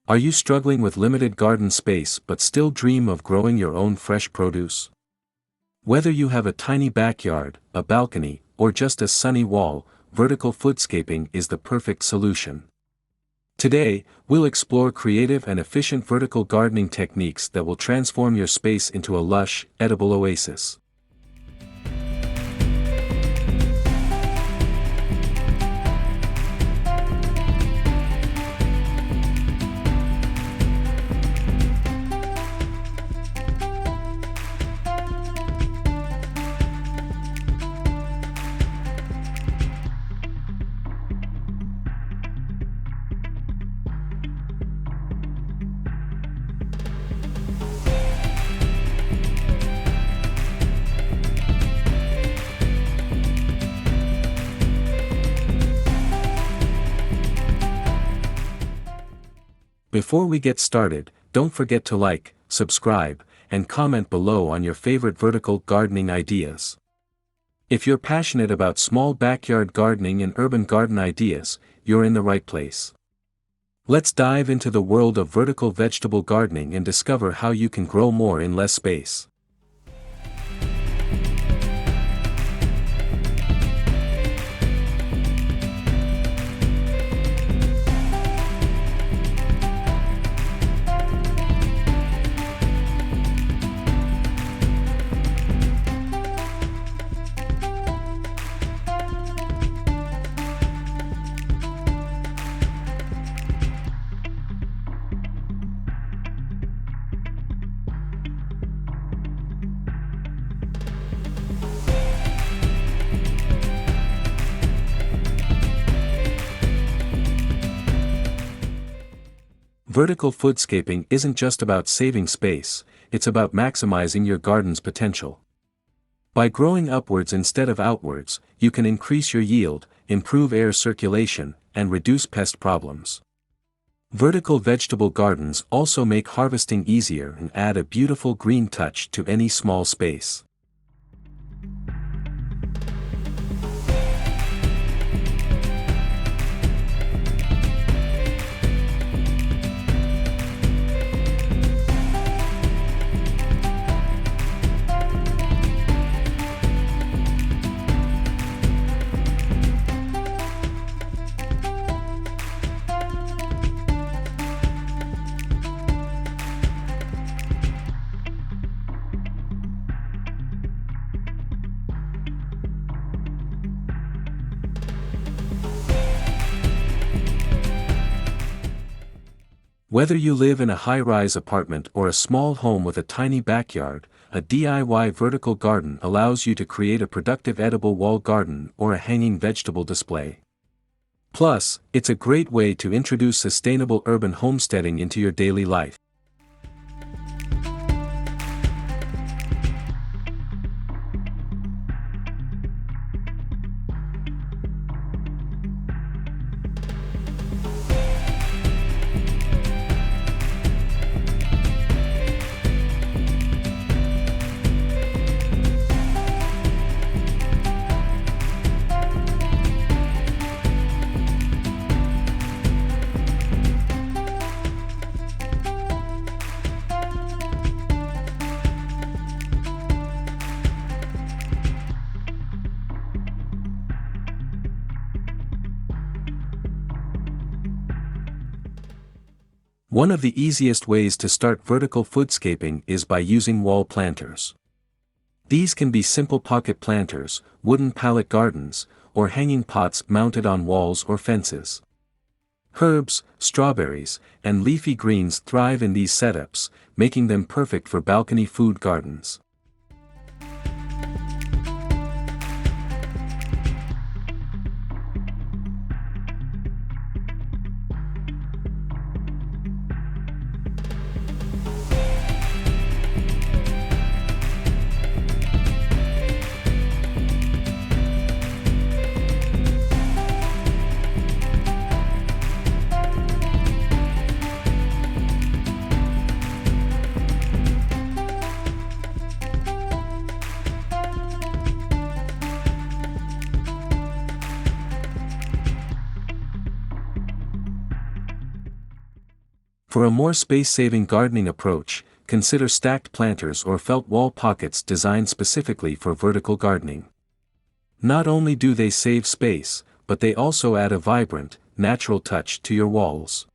Are you struggling with limited garden space but still dream of growing your own fresh produce? Whether you have a tiny backyard, a balcony, or just a sunny wall, vertical foodscaping is the perfect solution. Today, we'll explore creative and efficient vertical gardening techniques that will transform your space into a lush, edible oasis. Before we get started, don't forget to like, subscribe, and comment below on your favorite vertical gardening ideas. If you're passionate about small backyard gardening and urban garden ideas, you're in the right place. Let's dive into the world of vertical vegetable gardening and discover how you can grow more in less space. Vertical foodscaping isn't just about saving space, it's about maximizing your garden's potential. By growing upwards instead of outwards, you can increase your yield, improve air circulation, and reduce pest problems. Vertical vegetable gardens also make harvesting easier and add a beautiful green touch to any small space. Whether you live in a high-rise apartment or a small home with a tiny backyard, a DIY vertical garden allows you to create a productive edible wall garden or a hanging vegetable display. Plus, it's a great way to introduce sustainable urban homesteading into your daily life. One of the easiest ways to start vertical foodscaping is by using wall planters. These can be simple pocket planters, wooden pallet gardens, or hanging pots mounted on walls or fences. Herbs, strawberries, and leafy greens thrive in these setups, making them perfect for balcony food gardens. For a more space-saving gardening approach, consider stacked planters or felt wall pockets designed specifically for vertical gardening. Not only do they save space, but they also add a vibrant, natural touch to your walls.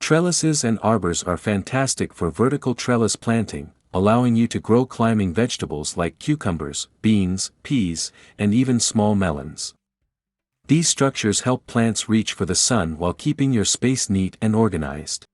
Trellises and arbors are fantastic for vertical trellis planting, allowing you to grow climbing vegetables like cucumbers, beans, peas, and even small melons. These structures help plants reach for the sun while keeping your space neat and organized.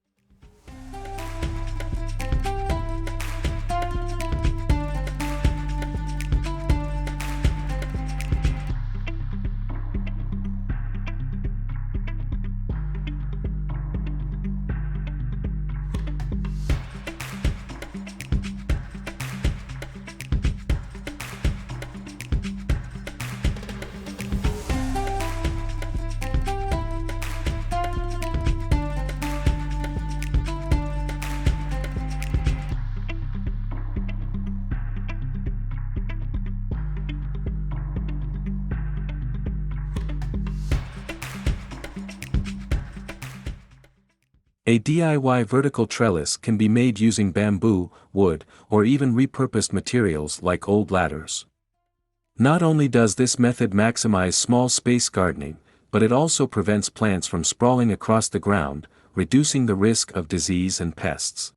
A DIY vertical trellis can be made using bamboo, wood, or even repurposed materials like old ladders. Not only does this method maximize small space gardening, but it also prevents plants from sprawling across the ground, reducing the risk of disease and pests.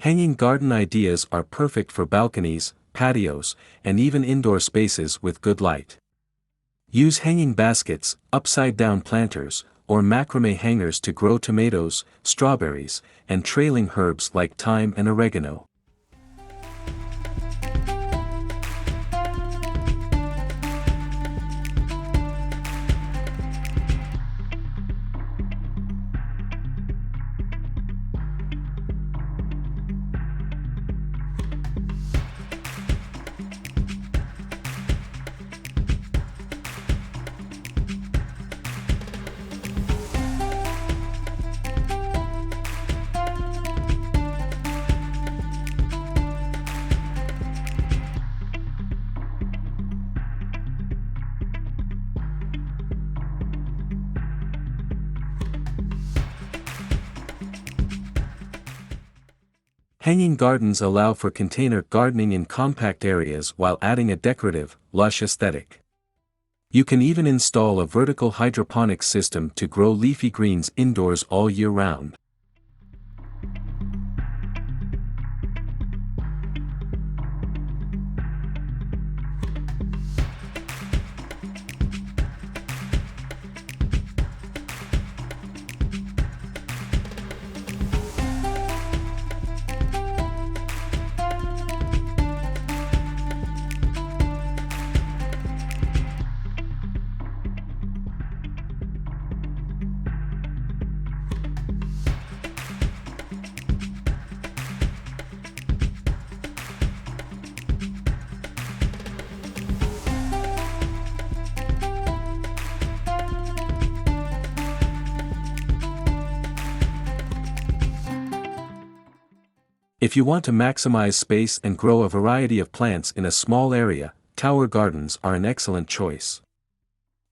Hanging garden ideas are perfect for balconies, patios, and even indoor spaces with good light. Use hanging baskets, upside-down planters, or macrame hangers to grow tomatoes, strawberries, and trailing herbs like thyme and oregano. Hanging gardens allow for container gardening in compact areas while adding a decorative, lush aesthetic. You can even install a vertical hydroponics system to grow leafy greens indoors all year round. If you want to maximize space and grow a variety of plants in a small area, tower gardens are an excellent choice.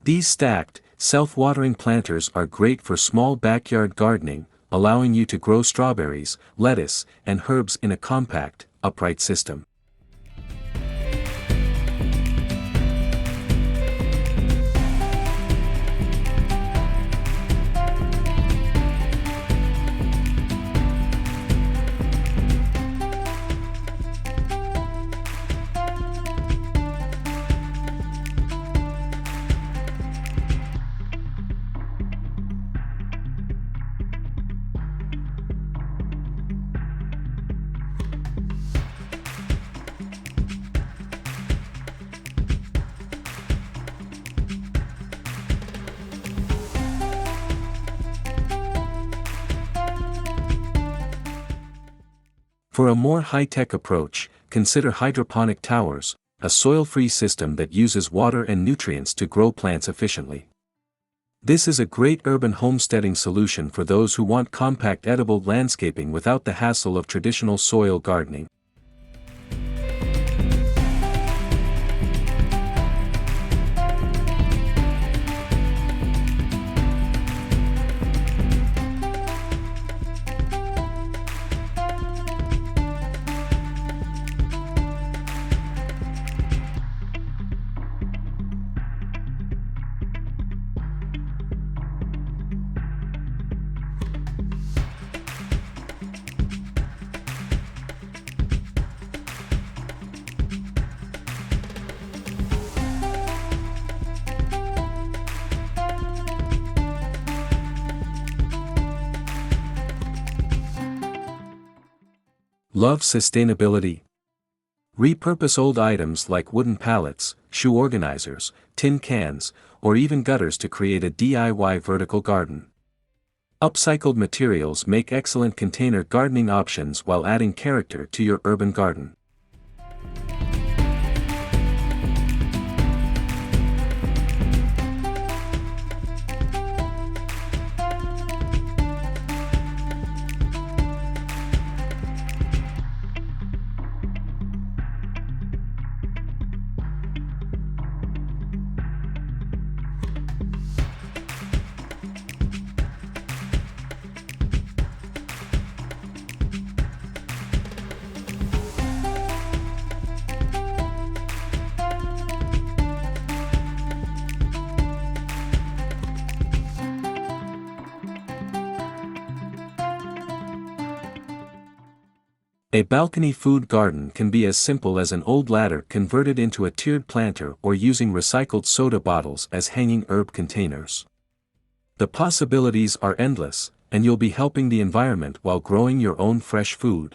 These stacked, self-watering planters are great for small backyard gardening, allowing you to grow strawberries, lettuce, and herbs in a compact, upright system. For a more high-tech approach, consider hydroponic towers, a soil-free system that uses water and nutrients to grow plants efficiently. This is a great urban homesteading solution for those who want compact edible landscaping without the hassle of traditional soil gardening. Love sustainability? Repurpose old items like wooden pallets, shoe organizers, tin cans, or even gutters to create a DIY vertical garden. Upcycled materials make excellent container gardening options while adding character to your urban garden. A balcony food garden can be as simple as an old ladder converted into a tiered planter or using recycled soda bottles as hanging herb containers. The possibilities are endless, and you'll be helping the environment while growing your own fresh food.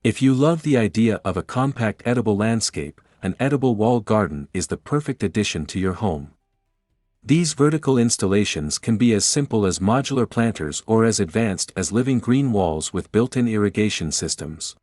If you love the idea of a compact edible landscape, an edible wall garden is the perfect addition to your home. These vertical installations can be as simple as modular planters or as advanced as living green walls with built-in irrigation systems.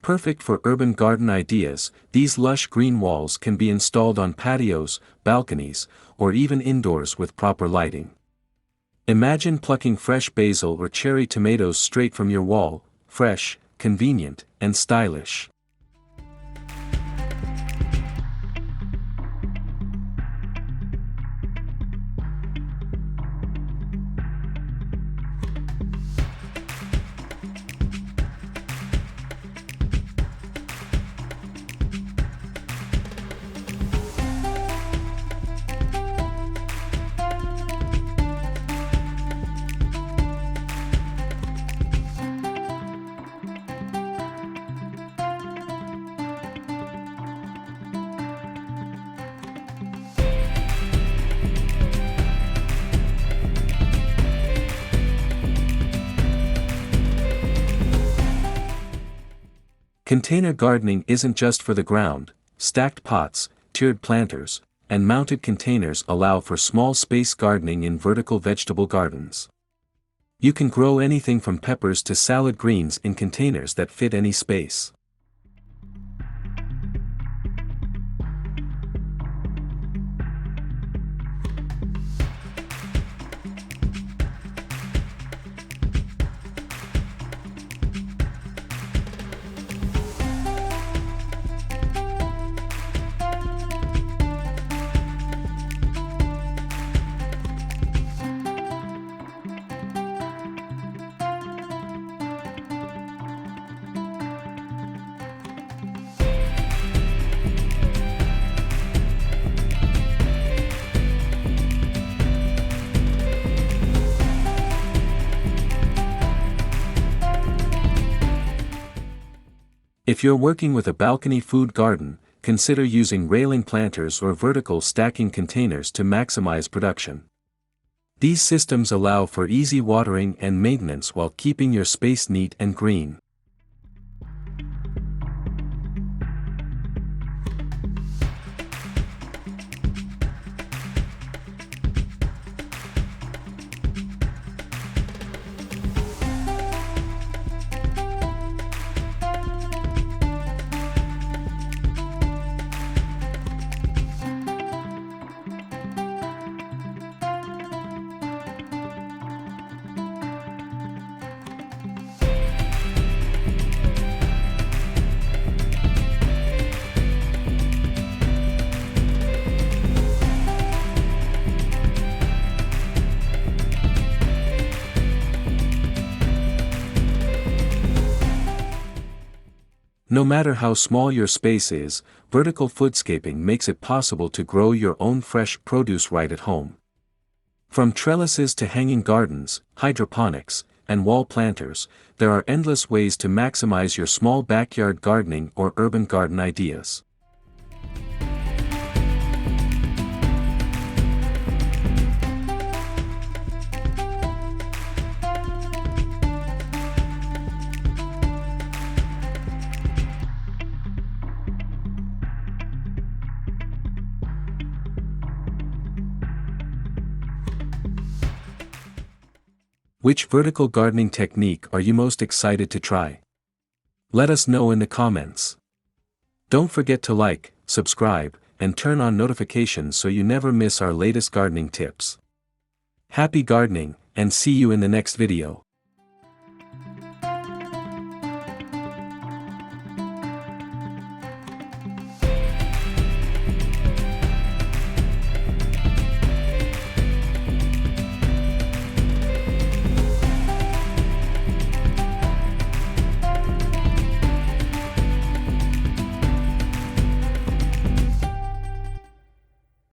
Perfect for urban garden ideas, these lush green walls can be installed on patios, balconies, or even indoors with proper lighting. Imagine plucking fresh basil or cherry tomatoes straight from your wall, fresh, convenient, and stylish. Container gardening isn't just for the ground. Stacked pots, tiered planters, and mounted containers allow for small space gardening in vertical vegetable gardens. You can grow anything from peppers to salad greens in containers that fit any space. If you're working with a balcony food garden, consider using railing planters or vertical stacking containers to maximize production. These systems allow for easy watering and maintenance while keeping your space neat and green. No matter how small your space is, vertical foodscaping makes it possible to grow your own fresh produce right at home. From trellises to hanging gardens, hydroponics, and wall planters, there are endless ways to maximize your small backyard gardening or urban garden ideas. Which vertical gardening technique are you most excited to try? Let us know in the comments. Don't forget to like, subscribe, and turn on notifications so you never miss our latest gardening tips. Happy gardening, and see you in the next video.